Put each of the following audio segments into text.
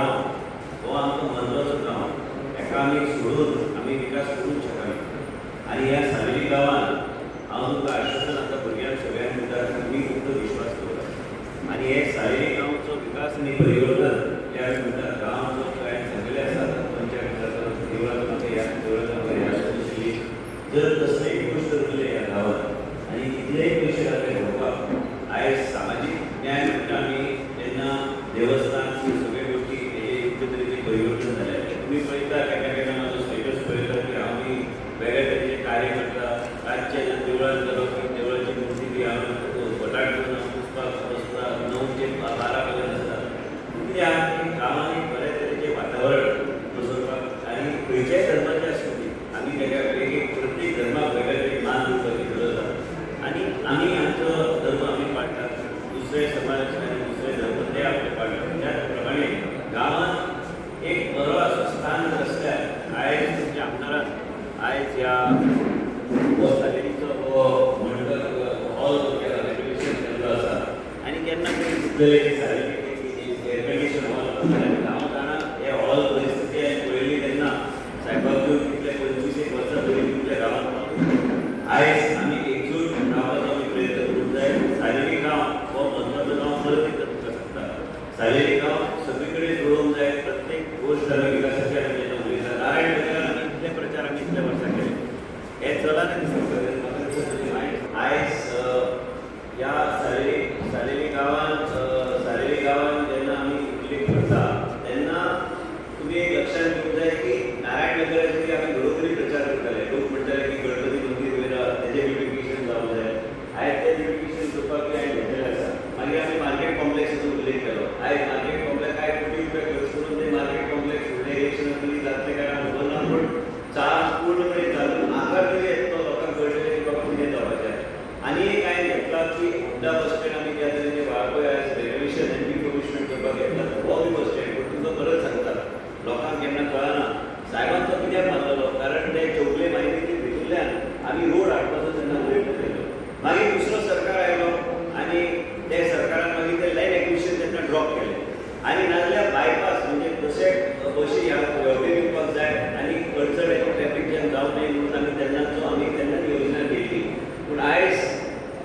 गांव हो आमकां म्हत्वाचो गांव, हेका आमी सोडून आमी विकास करूंक शकना. आनी ह्या सावेली गांवांत हांव तुमकां आश्वासन आतां भुरग्यांक सगळ्यांक दिता की तुमी फक्त विश्वास दवरात. आनी हे सावेली गांवचो विकास आनी परिवर्तन ह्या म्हणटा गांव जो कांय सगळे आसा पंचायत देवळां म्हाका ह्या देवळां म्हाका याद आशिल्ली, जर कसलेय गोश्ट उरले ह्या गांवांत आनी कितलेय पयशे घातले भोंवपाक, आयज सामाजीक न्याय म्हणटा आमी तेन्ना देवस्थान सगळे गोष्टी हे योग्य तरेचे परिवर्तन जाले. तुमी पळयता केन्ना केन्ना म्हाजो स्टेटस पळयता की हांव बी वेगळ्या तरेचे कार्य करता. रातचे देवळांत गेलो की देवळाची मुर्ती बी हांव भटाक करून हांव पुसपाक बसता 9 ते 12 पर्यंत आसता. कित्याक की गांवांत एक बऱ्या तरेचें वातावरण बसोवपाक आनी खंयच्याय धर्माचे आसूं ती आमी तेका एक प्रत्येक धर्माक वेगळे तरेन मान दिवपाची गरज आसा. आनी आमी आमचो धर्म आमी पाळटात, दुसरे समाज आनी दुसरे धर्म ते आपले पाळटात. त्याच प्रमाणे गांवांत एक बरो असो स्थान जर आसल्यार आयज तुमच्या आमदारान आयज ह्या हो सालेरीचो हो मंडप हॉल जो केला रेनोवेशन केल्लो आसा आनी केन्ना तरी चिंतलें की सालेरी एअर कंडिशन हॉल हांव जाणा हे हॉल परिस्थिती हांवें पळयली तेन्ना सायबाक घेवन कितले 25 वर्सां पयलीं तुमच्या गांवांत पावलो. आयज आमी एकजूट रावपाचो आमी प्रयत्न करूंक जाय. सालेरी गांव हो म्हत्वाचो गांव परत एकदा तुमकां सांगता. सालेरी गांव सगळे कडेन जुळोवंक जाय. प्रत्येक गोश्ट आमी विकासाचेर आमी जेन्ना उलयता नारायण नगरान आमी इतले प्रचार आमी इतल्या वर्सां केले हे चलना दिसता. आयज ह्या सालेरी गांवांत जेन्ना आमी उल्लेख करता तेन्ना तुमी एक लक्षात घेवंक जाय की नारायण नगराचेर आमी घरोघरी प्रचार करताले. लोक म्हणटाले की गणपती मंदीर वयता तेजें ब्युटिफिकेशन जावंक जाय. आयज तें ब्युटिफिकेशन करपाक बी हांवें घेतलेलें आसा. मागीर आमी मार्केट कॉम्प्लेक्साचो उल्लेख केलो. आयज मार्केट कॉम्प्लेक्स कांय कोटी रुपया खर्च करून ते मार्केट कॉम्प्लेक्स फुडलें इलेक्शनां पयलीं जातलें काय ना खबर ना, पूण पूर्णपणे चालून आकार तरी येतलो लोकांक कळटलें की बाबा कितें जावपाचें. आनी एक हांवें घेतला की हुंडा बस स्टँड आमी त्या तरेचें वाळपय आयज रेनोवेशन आनी रिफर्बिशमेंट करपाक घेतला. हो बी बस स्टँड पूण तुमकां परत सांगता लोकांक केन्ना कळना सायबान तो कित्याक मारलेलो, कारण ते चौगले म्हायतीचे भितरल्यान आमी रोड हाडपाचो तेन्ना प्रयत्न केलो. मागीर दुसरो सरकार आयलो आनी त्या सरकारान मागीर ते लायन एक्विशन तेन्ना ड्रॉप केलें. आनी नाजाल्यार बायपास म्हणजे तशें बशी ह्या वेवटे दिवपाक जाय आनी अडचण येता ट्रॅफीक जॅम जावं न्हय म्हणून आमी तेन्ना योजना केली. पूण आयज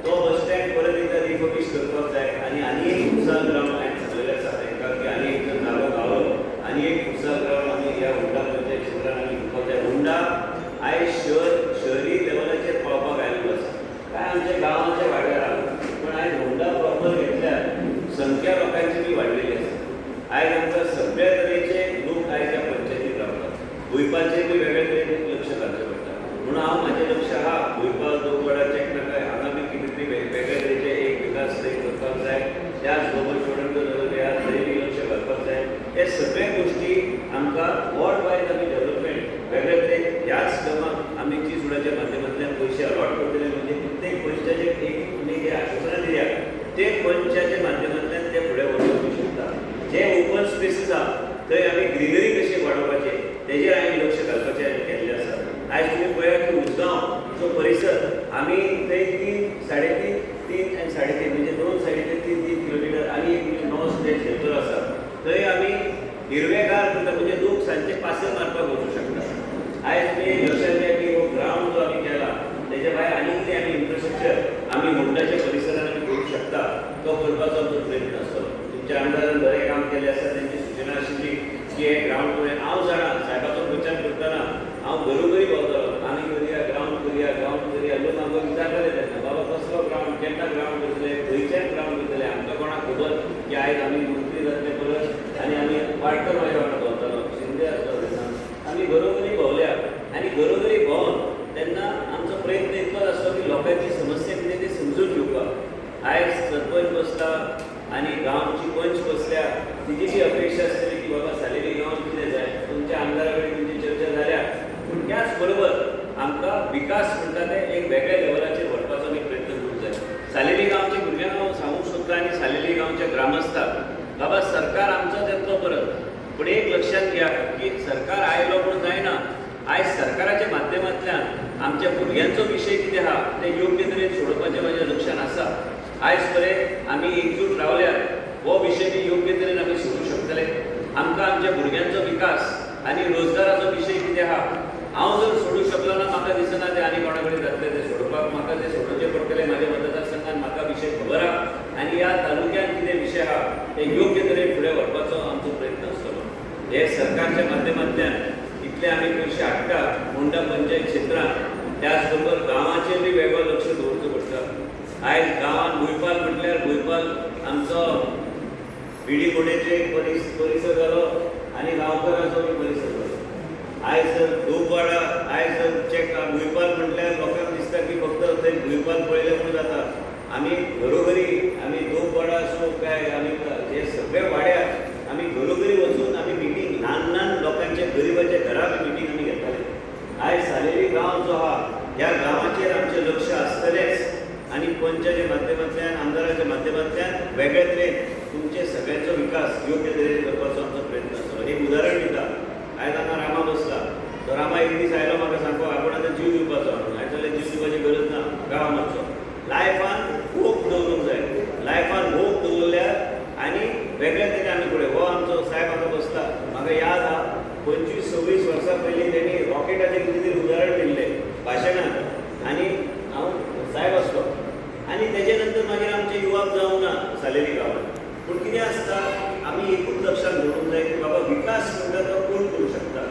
तो बस स्टँड परत एकदा रिफर्बिश करपाक जाय आनी एक फुटसाल ग्रावंड हांवें सांगलेलें आसा तांकां की आनी एक जर जागो गावलो आनी एक फुटसाल ग्रावंड आमी ह्या हुंडा पंचायत क्षेत्रांत आमी घेवपाक जाय. हुंडा आयज शहरी लेवलाचेर पावपाक आयिल्लो आसा. काय आमच्या गांवाच्या वाड्यार आहा पूण आयज हुंडा प्रॉपर घेतल्यार संख्या लोकांची बी वाडलेली आसा. आयज आमकां सगळ्या तरेचे लोक आयज ह्या पंचायतींत रावतात. भुंयपाचेर बी वेगळे तरेन लक्ष घालचें पडटा. म्हणून हांव म्हाजें लक्ष आहा भुंयपाल दोगवाडा चेकनाकाय हांगा बी कितें तरी वेगळे तरेचे एक विकास थंय करपाक जाय. त्याच बरोबर स्टुडंट ह्या थंय बी लक्ष घालपाक जाय. हे सगळे गोश्टी आमकां वॉर्ड वायज आमी डेव्हलपमेंट वेगळे तरेन ह्याच कामाक आमी चिंचवडाच्या माध्यमांतल्यान पयशे अलॉट करतले. म्हणजे प्रत्येक मनशाचे एक तुमी जे आश्वासनां दिल्यात ते मनशाच्या माध्यमांतल्यान ते फुडें व्हरपाक शकता. जे ओपन स्पेसीस आहा थंय आमी ग्रीनरी कशी वाडोवपाचें तेजेर आमी लक्ष घालपाचें केल्लें आसा. आयज तुमी पळयात की उसगांवचो परिसर आमी थंय 3 आनी 3.5 म्हणजे 2 सायडीचे 3 किलोमिटर आनी एक नॉर्थ जे क्षेत्र आसा थंय आमी हिरवेगार करता. म्हणजे लोक सांजचे पासय मारपाक वचूं शकता. आयज तुमी लक्षात घ्या की हो ग्रावंड जो आमी केला तेजे भायर आनी कितें आमी इन्फ्रास्ट्रक्चर आमी मुंडाच्या परिसरांत आमी करूंक शकता तो करपाचो आमचो प्रयत्न आसतलो. तुमच्या आमदारान बरें काम केलें आसा. तेंची सुचना आशिल्ली की हे ग्रावंड तुवें हांव जाणा सायबाचो प्रचार करतना हांव घरोघरी भोंवतालो. आमी ग्रावंड करुया लोक आमकां विचारताले तेन्ना बाबा कसलो ग्रावंड केन्ना ग्रावंड करतले खंयचें ग्रावंड करतले आमकां कोणाक खबर की आयज आमी मंत्री जातले परत आनी आमी वाडटो वाडा भोंवतालो शिंदे आसलो तेन्ना आमी घरोघरी भोंवल्या. आनी घरोघरी भोंवन तेन्ना आमचो प्रयत्न इतलोच आसलो की लोकांची समस्या कितें ती समजून घेवपाक. आयज सरपंच बसता आनी गांवची पंच बसल्या तिजी जी अपेक्षा आसतली की बाबा सालेरी गांवांत कितें जाय. तुमच्या आमदारा कडेन तुमची चर्चा जाल्या पूण त्याच बरोबर आमकां विकास म्हणटा ते एक वेगळ्या लेवलाचेर व्हरपाचो आमी प्रयत्न करूंक जाय. सालेरी गांवच्या भुरग्यांक हांव सांगूंक सोदतां आनी सालेरी गांवच्या ग्रामस्थांक बाबा सरकार आमचोच येतलो परत पूण एक लक्षात घ्या की सरकार आयलो पूण जायना. आयज सरकाराच्या माध्यमांतल्यान आमच्या भुरग्यांचो विशय कितें आहा ते योग्य तरेन सोडोवपाचें म्हाज्या लक्षांत आसा. आयज पर्यंत आमी एकजूट रावल्यार हो विशय बी योग्य तरेन आमी सोडूंक शकतले. आमकां भुरग्यांचो विकास आनी रोजगाराचो विशय कितें आहा हांव जर सोडूंक शकलो ना म्हाका दिसना ते आनी कोणा कडेन जातलें तें सोडोवपाक म्हाका तें सोडोवचें पडटलें म्हाज्या मतदारसंघात म्हाका विशय खबर आहा आनी ह्या तालुक्यात कितें विशय आहा ते योग्य तरेन फुडें व्हरपाचो आमचो प्रयत्न आसतलो हे सरकारच्या माध्यमांतल्यान इतले आमी पयशे हाडटा मोंडा पंचायत क्षेत्रांत त्याच बरोबर गांवाचेर बी वेगळो लक्ष दवरचो पडटा आयज गांवांत भुंयपाल म्हटल्यार भुंयपाल आमचो विडी मोडेचो एक परिसर जालो आनी गांवकाराचो बी परिसर जालो आयज धूपवाडा आयज चेक भुंयपाल म्हटल्यार लोकांक दिसता की फक्त थंय भुंयपाल पळयलें म्हणून जाता आमी घरोघरी आमी धूपवाडा आसूं काय आमी हे सगळे वाड्यार आमी घरोघरी वचून आमी मिटींग ल्हान ल्हान लोकांचे गरिबाच्या घरा मिटींग आमी घेताले आयज सालेरी गांव जो आहा ह्या गांवाचेर आमचें लक्ष आसतलेंच आनी पंचाच्या माध्यमांतल्यान आमदाराच्या माध्यमांतल्यान वेगळे तरेन तुमचे सगळ्यांचो विकास योग्य तरेन करपाचो आमचो प्रयत्न आसतलो एक उदाहरण दिता आयज हांगा रामा बसला तो रामा एक दीस आयलो म्हाका सांगो आपण आतां जीव दिवपाचो आयज जाल्यार जीव दिवपाची गरज ना गांव मातसो लायफान होप दवरूंक जाय लायफान होप दवरल्यार आनी वेगळे तरेन आमी फुडें हो आमचो साहेब हांगा बसला म्हाका याद आहा 25-26 वर्सां पयलीं तेणी रॉकेटाचें कितें तरी उदाहरण दिल्लें भाशणांत आनी हांव साहेब आसलो आनी तेजे नंतर मागीर आमचे युवक जावंक ना सालेरी गांवांत पूण कितें आसता आमी एकूच लक्षात दवरूंक जाय की बाबा विकास म्हणटा तो कोण करूं शकता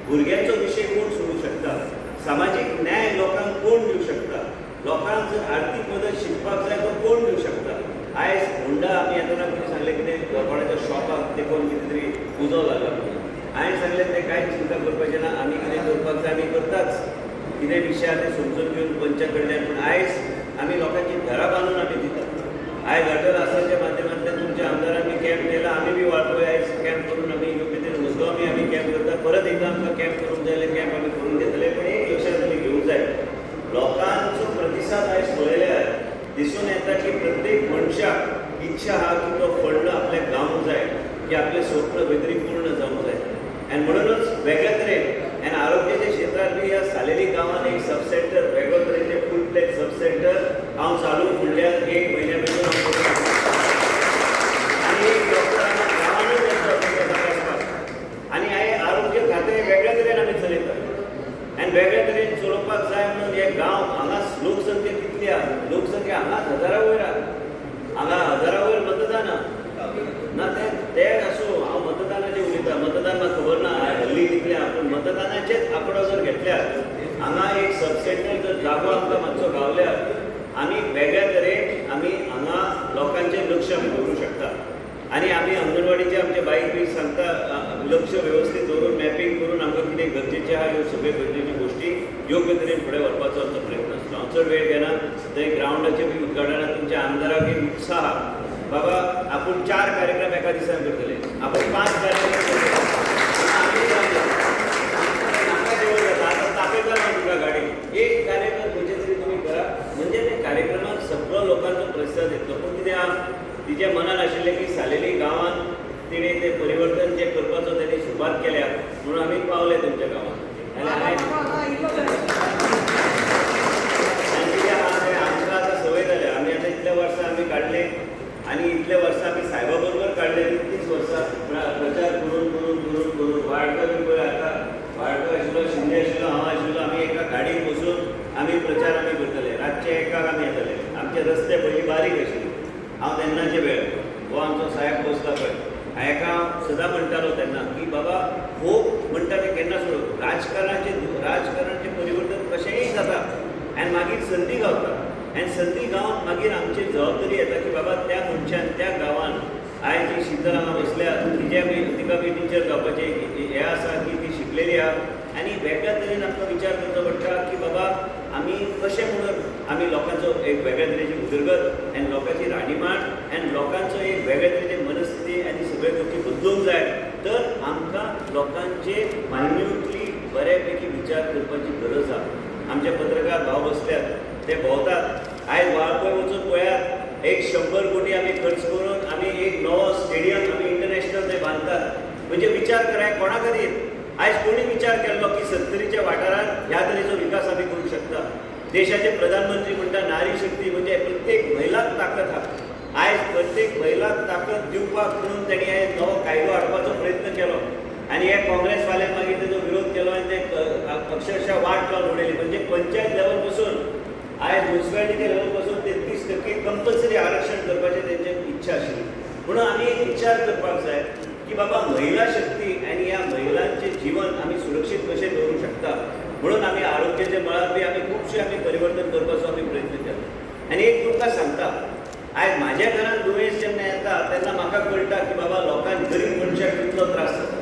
भुरग्यांचो विशय कोण सोडूंक शकता सामाजीक न्याय लोकांक कोण दिवंक शकता लोकांक जर आर्थीक मदत शिकपाक जाय तो कोण दिवंक शकता आयज हुंडा आमी येताना कितें सांगलें कितें कोणाच्या शॉपाक तेकोन कितें तरी उजो लागला म्हणून हांवें सांगलें तें कांयच चिंता करपाचें ना आमी कितें करपाक जाय आमी करताच कितें विशय आहा ते समजून घेवन पंचा कडल्यान पूण आयज आमी लोकांची घरां बांदून आमी दितात आयज अटल आसाच्या माध्यमांतल्यान तुमच्या आमदारांनी कॅम्प केला आमी बी वाळपय आयज कॅम्प करून आमी योग्य तरेन उजगांव आमी कॅम्प करता परत एकदां आमकां कॅम्प करूंक जाय जाल्यार कॅम्प आमी करून घेतले पूण एक लक्षांत आमी घेवंक जाय लोकांचो प्रतिसाद आयज पळयल्यार दिसून येता की प्रत्येक मनशाक इच्छा आहा की तो फंड आपल्याक गावंक जाय की आपलें स्वप्न खंय तरी पूर्ण जावंक जाय आनी म्हणूनच वेगळ्या तरेन आनी आरोग्याच्या क्षेत्रांत बी ह्या सालेरी गांवांत एक सब सेंटर वेगळो तरेचे फूल फ्लॅग सब सेंटर हांव चालू फुडल्या 1 म्हयन्या भितर आनी एक डॉक्टर आमच्या गांवांनूच येता तपासपाक आनी हे आरोग्य खातें वेगळ्या तरेन आमी चलयतात आनी वेगळ्या तरेन चलोवपाक जाय म्हणून हे गांव हांगा लोकसंख्या कितली आहा लोकसंख्या हांगा 1000 वयर आहा हांगा 1000 वयर मतदान ना ते आसूं हांव मतदानाचें उलयतां मतदान म्हाका खबर ना हल्ली कितलें आहा पूण मतदानाचेच आंकडो जर घेतल्यार हांगा एक सब सेंटर जर जागो आमकां मातसो गावल्यार आमी वेगळ्या तरेन आमी हांगा लोकांचें लक्ष आमी दवरूंक शकता आनी आमी अंगणवाडीचे आमचे बाईक बी सांगता लक्ष वेवस्थीत दवरून मॅपींग करून आमकां कितें गरजेचें आहा ह्यो सगळ्यो गरजेच्यो गोश्टी योग्य तरेन फुडें व्हरपाचो आमचो प्रयत्न आसता हांव चड वेळ घेना थंय ग्रावंडाचे बी उद्घाटनाक तुमच्या आमदाराक एक उत्साह आहा बाबा आपूण 4 कार्यक्रम एका दिसान करतले आपूण 5 कार्यक्रम तापयता ना तुका गाडी एक कार्यक्रम खंयचे तरी तुमी करा म्हणजे ते कार्यक्रमाक सगळो लोकांचो प्रतिसाद येतलो पूण कितें आहा तिच्या मनान आशिल्लें की सालेरी गांवांत तिणे तें परिवर्तन जें करपाचो तेणी सुरवात केल्या म्हणून आमी पावले तुमच्या गांवांत आनी कितें आहा तें आमकां आतां संवय जाल्या आमी आतां इतल्या वर्सां आमी काडले आनी इतले वर्सां आमी सायबा बरोबर काडले 30 वर्सां प्रचार करून करून करून करून वाडकर बी पळय आतां वाडकर आशिल्लो शिंदे आशिल्लो हांव आशिल्लो आमी एका गाडयेन बसून आमी प्रचार आमी करताले रातचे एकाक आमी येताले आमचे रस्ते पयलीं बारीक आशिल्ले हांव तेन्नाचे वेळ हो आमचो साहेब बसला पळय हाका सदां म्हणटालो तेन्ना की बाबा होप म्हणटा तें केन्ना सोडप राजकारणाचें परिवर्तन कशेंय जाता आनी मागीर संदी गावता आनी संदी गांवांत मागीर आमची जबाबदारी येता की बाबा त्या मनशान त्या गांवांत आयज जी शीतल हांगा बसल्या तिका बी टिचर जावपाचें हें आसा की ती शिकलेली आहा आनी वेगळ्या तरेन आमकां विचार करचो पडटा की बाबा आमी कशें म्हणून आमी लोकांचो एक वेगळ्या तरेची उदरगत आनी लोकांची राहणीमान आनी लोकांचो एक वेगळ्या तरेची मनस्थिती आनी सगळे गोश्टी बदलूंक जाय तर आमकां लोकांचे मायन्यूटली बऱ्यापैकी विचार करपाची गरज आहा आमचे पत्रकार भाव बसल्यात ते भोंवतात आयज वाळपय वचून पळयात एक 100 कोटी आमी खर्च करून आमी एक नवो स्टेडियम आमी इंटरनॅशनल थंय बांदतात म्हणजे विचार कराय कोणा खातीर आयज कोणी विचार केल्लो की 70च्या वाठारांत ह्या तरेचो विकास आमी करूंक शकता देशाचे प्रधानमंत्री म्हणटा नारी शक्ती म्हणजे प्रत्येक महिलाक ताकद आहा आयज प्रत्येक महिलाक ताकद दिवपाक म्हणून तेणी आयज नवो कायदो हाडपाचो प्रयत्न केलो आणि हे काँग्रेसवाल्यांनी मागीर तेजो विरोध केलो आनी ते अक्षरशः वाट लावन उडयली. म्हणजे पंचायत लेवल पासून आयज म्युन्सिपालिटी लेवल पासून 33% कंपल्सरी आरक्षण करपाचें तेंची इच्छा आशिल्ली. म्हणून आमी एक विचार करपाक जाय की बाबा महिला शक्ती आनी ह्या महिलांचें जीवन आमी सुरक्षीत कशें दवरूंक शकता. म्हणून आमी आरोग्याच्या मळार बी आमी खुबशे आमी परिवर्तन करपाचो आमी प्रयत्न केला. आनी एक तुमकां सांगता, आयज म्हाज्या घरांत दुयेंस जेन्ना येता तेन्ना म्हाका कळटा की बाबा लोकांक गरीब मनशाक कितलो त्रास जाता.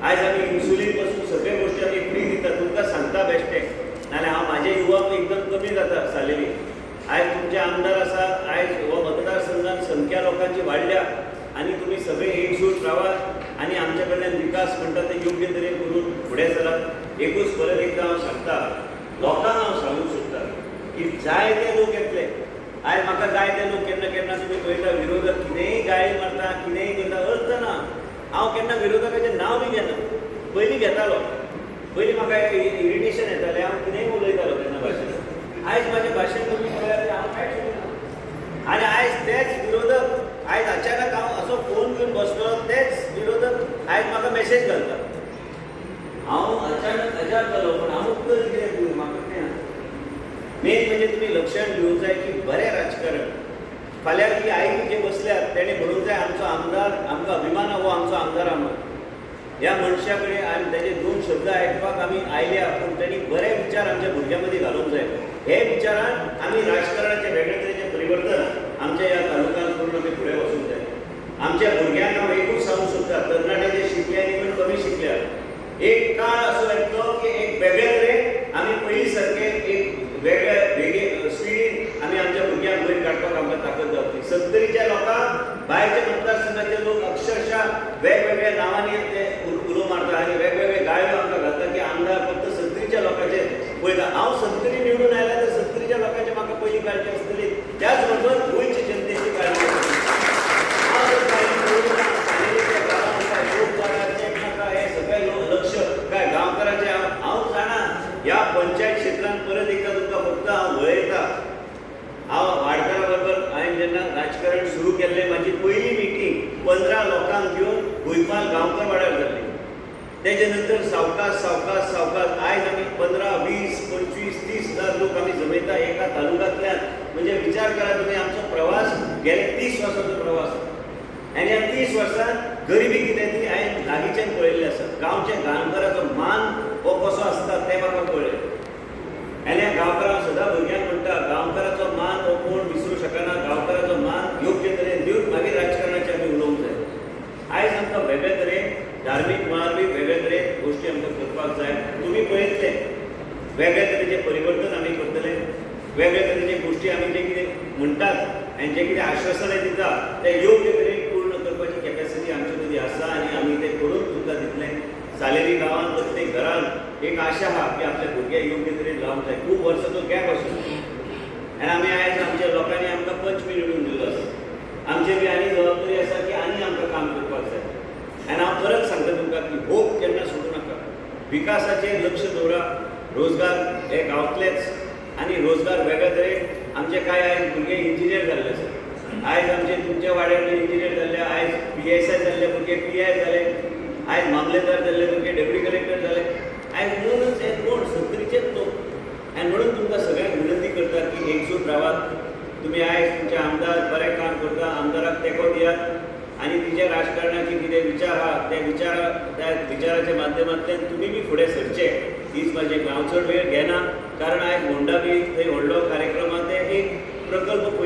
आयज आमी इन्सुलीन पासून सगळे गोश्टी आमी फ्री दिता. तुमकां सांगता बेश्टें, नाल्यार हांव म्हाजे युवक एकदम कमी जाता सालेरी. आयज तुमचे आमदार आसा, आयज हो मतदारसंघात संख्या लोकांची वाडल्या आनी तुमी सगळे एकजूट रावात आनी आमचे कडल्यान विकास म्हणटा ते योग्य तरेन करून फुडें चलात. एकूच परत एकदां हांव सांगता, लोकांक हांव सांगूंक सोदतां की जायते लोक येतले. आयज म्हाका जायते लोक केन्ना केन्ना तुमी पळयता विरोधक कितेंय गाळी मारता, कितेंय करता, अर्थ ना. हांव केन्ना विरोधकाचें नांव बी घेना. पयलीं घेतालो, पयलीं म्हाका इरिटेशन येतालें, हांव कितेंय उलयतालो केन्ना भाशेन. आयज म्हाजें भाशण तुमी पळयात हांव कांयच उलयना. आनी आयज तेच विरोधक आयज अचानक हांव असो फोन घेवन बसलो, तेच विरोधक आयज म्हाका मेसेज घालता. हांव अचानक अजाप जालो, पण हांव उत्तर कितें दिवं म्हाका तें मेन म्हणजे तुम्ही लक्षात घेवंक जाय की बरें राजकारण. फाल्यां ही आई जे बसल्यात तेणे म्हणूंक जाय आमचो आमदार, आमकां अभिमान हो आमचो आमदार आमकां. ह्या मनशा कडेन आनी तेजे 2 शब्द आयकपाक आमी आयल्या, पूण तेणी बरे विचार आमच्या भुरग्यां मदीं घालूंक जाय. हे विचारान आमी राजकारणाचें वेगळे तरेचें परिवर्तन आमच्या ह्या तालुक्यांत करून आमी फुडें वचूंक जाय. आमच्या भुरग्यांक हांव एकूच सांगूंक सोदता, तरणाटे जे शिकले आनी पण कमी शिकल्या, एक काळ असो येतलो की एक वेगळे तरेन आमी पयलीं सारके एक वेगळे स्पिरीट आमी आमच्या भुरग्यांक वयर काडपाक आमकां ताकद जावची. 70च्या लोकांक भायरच्या मतदारसंघाचे लोक अक्षरशः वेगवेगळ्या नांवांनी ते उलो मारता आनी वेगवेगळे गाळयो आमकां घालता की आमदार फक्त 70च्या लोकांचे पळयता. हांव 70 निवडून आयला तर 70च्या लोकांची म्हाका पयलीं काळजी आसतली, त्याच बरोबर गोंयच्या जनतेची काळजी आसतली. हांव जर काळजी निवडून सांगलेल्या गांवांत लोकदाराचें म्हाका हे सगळे लक्ष काय गांवकाराचें हांव जाणा. ह्या पंचायत क्षेत्रांत परत एकदा तुमकां फक्त हांव वळयता. हांव वाडकारा बरोबर हांवें जेन्ना राजकारण सुरू केल्लें, म्हाजी पयली मिटींग 15 लोकांक घेवन गोंयपाल गांवकार वाड्यार जाल्ली. तेजे नंतर सावकाश सावकाश सावकाश आयज आमी 15, 20, 25, 30 हजार लोक आमी जमयता एका तालुक्यांतल्यान. म्हणजे विचार करा तुमी, आमचो प्रवास गेले 30 वर्सांचो प्रवास. आनी ह्या 30 वर्सांत गरिबी कितें ती हांवें लागींच्यान पळयल्ली आसा. गांवच्या गांवकाराचो मान हो कसो आसता तें म्हाका कळ्ळें. आनी ह्या गांवकारांक सदां भुरग्यांक म्हणटा, गांवकाराचो मान हो कोण विसरूं शकना. गांवकाराचो मान योग्य तरेन दिवन मागीर राजकारणाचें आमी उलोवंक जाय. आयज आमकां वेगळे तरेन धार्मीक मळार बी वेगळे तरेन गोश्टी आमकां करपाक जाय. तुमी पळयतले वेगळे तरेचें परिवर्तन आमी करतले. वेगळे तरेचे गोश्टी आमी जे कितें म्हणटात आनी जे कितें आश्वासनां दिता ते योग्य तरेन पूर्ण करपाची कॅपॅसिटी आमचे मदीं आसा आनी आमी तें करून तुमकां दितलें. सालेरी गांवांत प्रत्येक घरांत एक आशा आहा की आपले भुरगे योग्य तरेन जावंक जाय. खूब वर्साचो गॅप आशिल्लो आनी आमी आयज आमच्या लोकांनी आमकां पंच निवडून दिल्लो आसा. आमचे बी आनी जबाबदारी आसा की आनी आमकां काम करपाक जाय. आनी हांव परत सांगता तुमकां की होप केन्ना सोडूं नाका. विकासाचेर लक्ष दवरा. रोजगार हे गांवतलेच आनी रोजगार वेगळे तरेन आमचे कांय आयज भुरगे इंजिनियर जाल्ले आसात. आयज आमचे तुमच्या वाड्यार इंजिनियर जाल्ले, आयज PSI जाल्ले भुरगे PI जाले, आयज मामलेदार जाल्ले भुरगे डेप्युटी कलेक्टर जाले. आयज म्हणूनच हे कोण 70चेच लोक. आनी म्हणून तुमकां सगळ्यांक विनंती करता की एकजूट रावात. तुमी आयज तुमचे आमदार बरें काम करता, आमदाराक तेंको दियात आनी तिचे राजकारणाचे कितें विचार आहा त्या विचाराच्या माध्यमांतल्यान तुमी बी फुडें सरचे. हीच म्हाजी हांव चड वेळ घेना, कारण आयज होंडा बी थंय व्हडलो कार्यक्रमांत एक प्रकल्प